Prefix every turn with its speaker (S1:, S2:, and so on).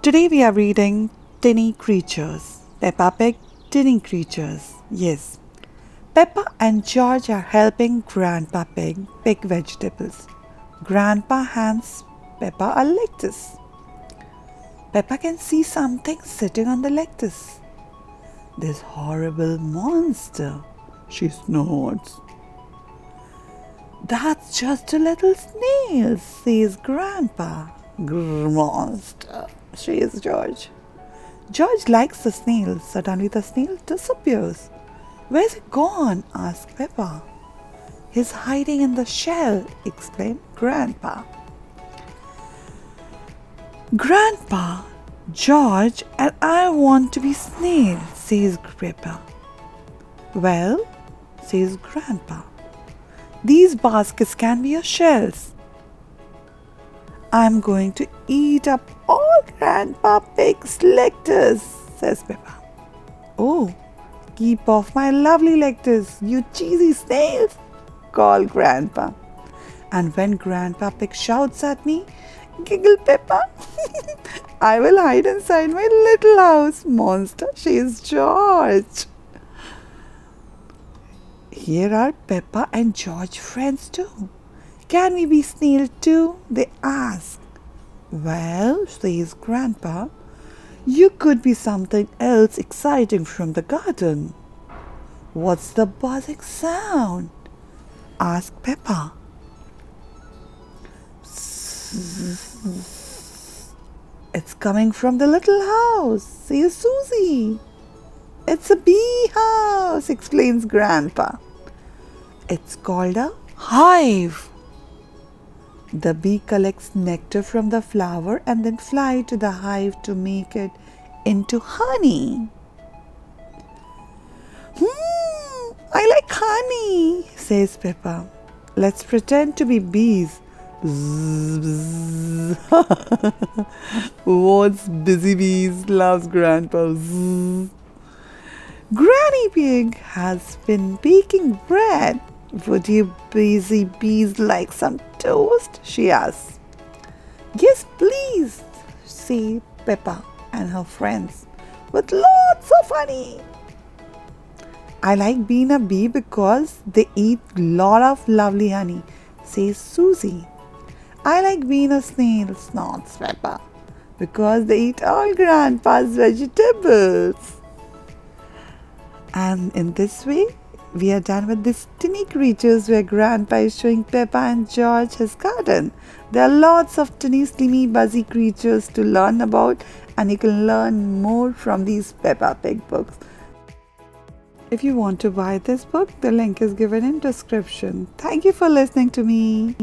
S1: Today we are reading Tiny Creatures. Peppa Pig Tiny Creatures. Yes. Peppa and George are helping Grandpa Pig pick vegetables. Grandpa hands Peppa a lettuce. Peppa can see something sitting on the lettuce. This horrible monster, she snorts. That's just a little snail, says Grandpa. Grr, monster, says George. George likes the snail. Suddenly the snail disappears. Where's it gone? Asks Peppa. He's hiding in the shell, explained Grandpa. Grandpa, George and I want to be snails, says Peppa. Well, says Grandpa, these baskets can be your shells. I'm going to eat up all Grandpa Pig's lettuce, says Peppa. Oh, keep off my lovely lettuce, you cheesy snails, called Grandpa. And when Grandpa Pig shouts at me, giggle Peppa, I will hide inside my little house, monster, she's George. Here are Peppa and George friends too. Can we be snail too? They ask. Well, says Grandpa, you could be something else exciting from the garden. What's the buzzing sound? Asked Peppa. It's coming from the little house, says Susie. It's a bee house, explains Grandpa. It's called a hive. The bee collects nectar from the flower and then fly to the hive to make it into honey. I like honey, says Peppa. Let's pretend to be bees. Zzz, bzz. What's busy bees? Loves Grandpa. Zzz. Granny Pig has been baking bread. Would you busy bees like some toast? She asks. Yes, please, say Peppa and her friends, with lots of honey. I like being a bee because they eat a lot of lovely honey, says Susie. I like being a snail, snorts Peppa, because they eat all Grandpa's vegetables. And in this way, we are done with this Tiny Creatures where Grandpa is showing Peppa and George his garden. There are lots of tiny, slimmy, buzzy creatures to learn about, and you can learn more from these Peppa Pig books. If you want to buy this book, the link is given in description. Thank you for listening to me.